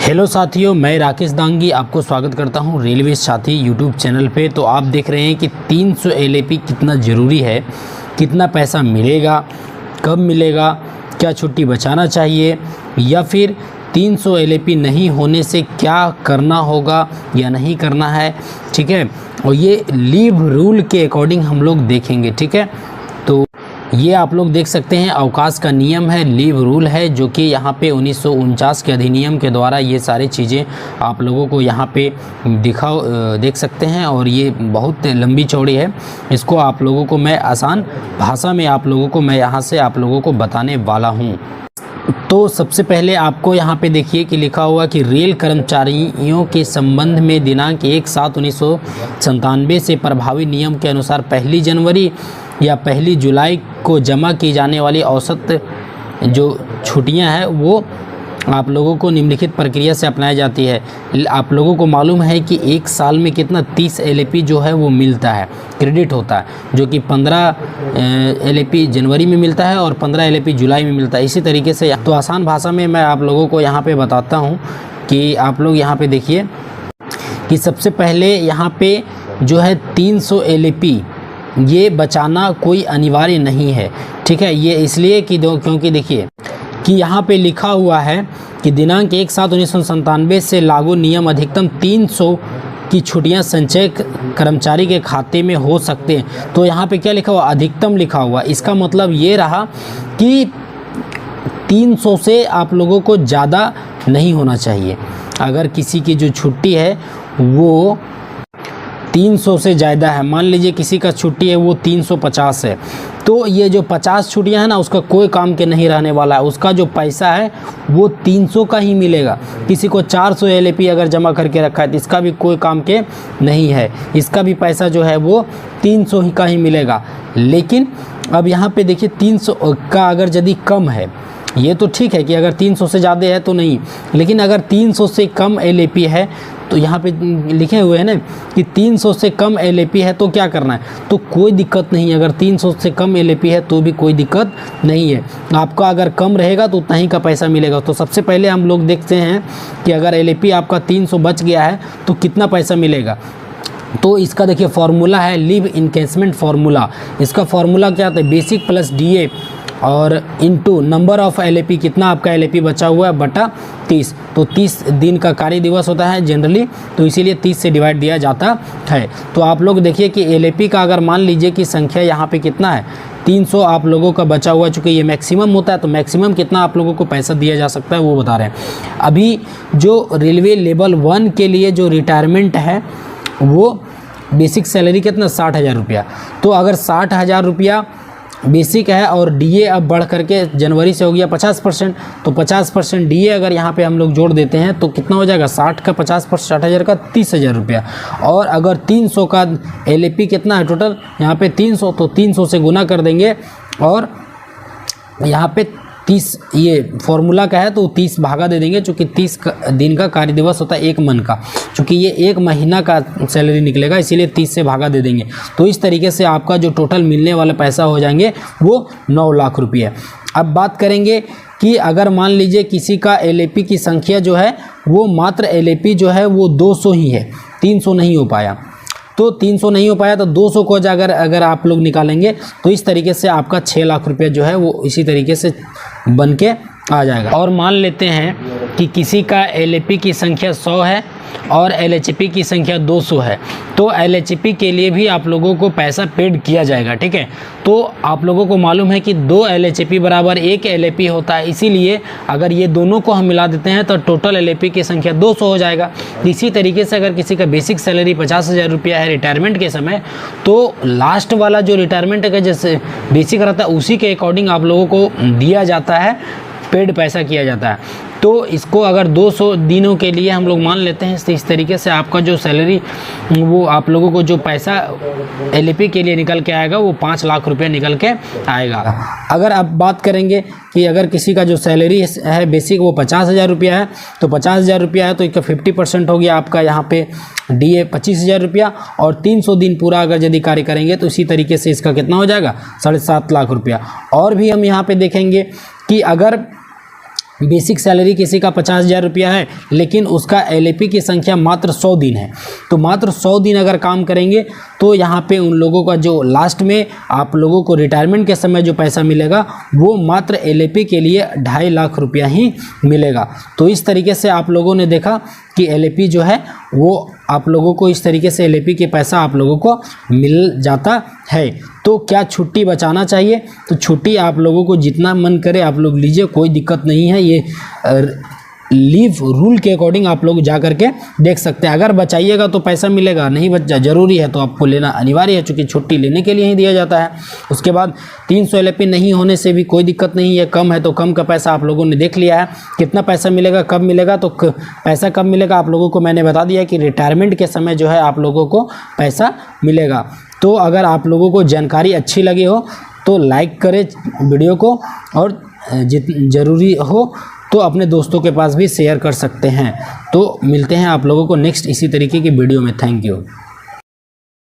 Hello साथियों, मैं राकेश दांगी आपको स्वागत करता हूं रेलवे साथी यूट्यूब चैनल पे। तो आप देख रहे हैं कि 300 LAP कितना ज़रूरी है, कितना पैसा मिलेगा, कब मिलेगा, क्या छुट्टी बचाना चाहिए या फिर 300 LAP नहीं होने से क्या करना होगा या नहीं करना है। ठीक है, और ये लीव रूल के अकॉर्डिंग हम लोग देखेंगे। ठीक है, तो ये आप लोग देख सकते हैं अवकाश का नियम है, लीव रूल है, जो कि यहाँ पे 1949 के अधिनियम के द्वारा ये सारी चीज़ें आप लोगों को यहाँ पे देख सकते हैं। और ये बहुत लंबी चौड़ी है, इसको आप लोगों को मैं आसान भाषा में आप लोगों को मैं यहाँ से आप लोगों को बताने वाला हूँ। तो सबसे पहले आपको यहाँ पे देखिए कि लिखा हुआ कि रेल कर्मचारियों के संबंध में दिनांक 1/7/1997 से प्रभावी नियम के अनुसार 1 जनवरी या 1 जुलाई को जमा की जाने वाली औसत जो छुट्टियां हैं वो आप लोगों को निम्नलिखित प्रक्रिया से अपनाई जाती है। आप लोगों को मालूम है कि एक साल में कितना 30 LAP जो है वो मिलता है, क्रेडिट होता है, जो कि 15 LAP जनवरी में मिलता है और 15 LAP जुलाई में मिलता है। इसी तरीके से तो आसान भाषा में मैं आप लोगों को यहाँ पे बताता हूँ कि आप लोग यहाँ पे देखिए कि सबसे पहले यहाँ पे जो है 300 LAP ये बचाना कोई अनिवार्य नहीं है। ठीक है, ये इसलिए कि क्योंकि देखिए कि यहाँ पे लिखा हुआ है कि दिनांक 1/7/1997 से लागू नियम अधिकतम 300 की छुट्टियाँ संचय कर्मचारी के खाते में हो सकते हैं। तो यहाँ पे क्या लिखा हुआ, अधिकतम लिखा हुआ। इसका मतलब ये रहा कि 300 से आप लोगों को ज़्यादा नहीं होना चाहिए। अगर किसी की जो छुट्टी है वो 300 से ज़्यादा है, मान लीजिए किसी का छुट्टी है वो 350 है, तो ये जो 50 छुट्टियां हैं ना उसका कोई काम के नहीं रहने वाला है। उसका जो पैसा है वो 300 का ही मिलेगा। किसी को 400 LAP अगर जमा करके रखा है तो इसका भी कोई काम के नहीं है, इसका भी पैसा जो है वो 300 ही का ही मिलेगा। लेकिन अब यहाँ पे देखिए 300 का अगर यदि कम है, ये तो ठीक है कि अगर 300 से ज़्यादा है तो नहीं, लेकिन अगर 300 से कम LAP है तो यहाँ पे लिखे हुए हैं ना कि 300 से कम LAP है तो क्या करना है, तो कोई दिक्कत नहीं है। अगर 300 से कम LAP है तो भी कोई दिक्कत नहीं है, आपका अगर कम रहेगा तो उतना ही का पैसा मिलेगा। तो सबसे पहले हम लोग देखते हैं कि अगर LAP आपका 300 बच गया है तो कितना पैसा मिलेगा। तो इसका देखिए फॉर्मूला है लीव इनकेसमेंट फार्मूला। इसका फार्मूला क्या होता है, बेसिक प्लस DA और इनटू नंबर ऑफ LAP, कितना आपका LAP बचा हुआ है बटा 30। तो 30 दिन का कार्य दिवस होता है जनरली, तो इसीलिए 30 से डिवाइड दिया जाता है। तो आप लोग देखिए कि LAP का अगर मान लीजिए कि संख्या यहाँ पे कितना है 300 आप लोगों का बचा हुआ, चूँकि ये मैक्सिमम होता है तो मैक्सिमम कितना आप लोगों को पैसा दिया जा सकता है वो बता रहे हैं। अभी जो रेलवे लेवल 1 के लिए जो रिटायरमेंट है वो बेसिक सैलरी कितना 60,000 रुपया। तो अगर 60,000 रुपया बेसिक है और DA अब बढ़ करके जनवरी से हो गया 50%, तो 50% DA अगर यहाँ पे हम लोग जोड़ देते हैं तो कितना हो जाएगा, 60 का 50% 60,000 का 30,000 रुपया। और अगर 300 का LAP कितना है टोटल यहाँ पे 300, तो 300 से गुना कर देंगे और यहाँ पे 30 ये फॉर्मूला का है तो 30 भागा दे देंगे, चूँकि 30 दिन का कार्य दिवस होता है 1 मन का, चूँकि ये 1 महीना का सैलरी निकलेगा इसीलिए 30 से भागा दे देंगे। तो इस तरीके से आपका जो टोटल मिलने वाला पैसा हो जाएंगे वो 9 लाख रुपये। अब बात करेंगे कि अगर मान लीजिए किसी का LAP की संख्या जो है वो मात्र LAP जो है वो 200 ही है, 300 नहीं हो पाया, तो 300 नहीं हो पाया तो 200 को अगर आप लोग निकालेंगे तो इस तरीके से आपका 6 लाख रुपया जो है वो इसी तरीके से बन के आ जाएगा। और मान लेते हैं कि किसी का LAP की संख्या 100 है और LHP की संख्या 200 है, तो LHP के लिए भी आप लोगों को पैसा पेड किया जाएगा। ठीक है, तो आप लोगों को मालूम है कि 2 LHP बराबर 1 LAP होता है, इसीलिए अगर ये दोनों को हम मिला देते हैं तो टोटल LAP की संख्या 200 हो जाएगा। इसी तरीके से अगर किसी का बेसिक सैलरी 50,000 रुपया है रिटायरमेंट के समय, तो लास्ट वाला जो रिटायरमेंट का जैसे बेसिक रहता है उसी के अकॉर्डिंग आप लोगों को दिया जाता है, पेड पैसा किया जाता है। तो इसको अगर 200 दिनों के लिए हम लोग मान लेते हैं तो इस तरीके से आपका जो सैलरी वो आप लोगों को जो पैसा LAP के लिए निकल के आएगा वो 5 लाख रुपये निकल के आएगा। अगर आप बात करेंगे कि अगर किसी का जो सैलरी है बेसिक वो 50,000 रुपया है, तो 50,000 रुपया है तो इसका 50% हो गया आपका यहाँ पे DA 25,000 रुपया, और 300 दिन पूरा अगर यदि कार्य करेंगे तो इसी तरीके से इसका कितना हो जाएगा 7.5 लाख रुपया। और भी हम यहाँ पे देखेंगे कि अगर बेसिक सैलरी किसी का 50,000 रुपया है, लेकिन उसका एलएपी की संख्या मात्र 100 दिन है। तो मात्र 100 दिन अगर काम करेंगे तो यहाँ पे उन लोगों का जो लास्ट में आप लोगों को रिटायरमेंट के समय जो पैसा मिलेगा वो मात्र एलएपी के लिए 2.5 लाख रुपया ही मिलेगा। तो इस तरीके से आप लोगों ने देखा कि एलएपी जो है वो आप लोगों को इस तरीके से एलएपी के पैसा आप लोगों को मिल जाता है। तो क्या छुट्टी बचाना चाहिए? तो छुट्टी आप लोगों को जितना मन करे आप लोग लीजिए, कोई दिक्कत नहीं है। ये लीव रूल के अकॉर्डिंग आप लोग जा करके देख सकते हैं। अगर बचाइएगा तो पैसा मिलेगा, नहीं बचा जरूरी है तो आपको लेना अनिवार्य है, चूँकि छुट्टी लेने के लिए ही दिया जाता है। उसके बाद 300 एलएपी नहीं होने से भी कोई दिक्कत नहीं है, कम है तो कम का पैसा आप लोगों ने देख लिया है। कितना पैसा मिलेगा, कब मिलेगा, तो पैसा कब मिलेगा आप लोगों को मैंने बता दिया कि रिटायरमेंट के समय जो है आप लोगों को पैसा मिलेगा। तो अगर आप लोगों को जानकारी अच्छी लगी हो तो लाइक करें वीडियो को, और ज़रूरी हो तो अपने दोस्तों के पास भी शेयर कर सकते हैं। तो मिलते हैं आप लोगों को नेक्स्ट इसी तरीके की वीडियो में। Thank you.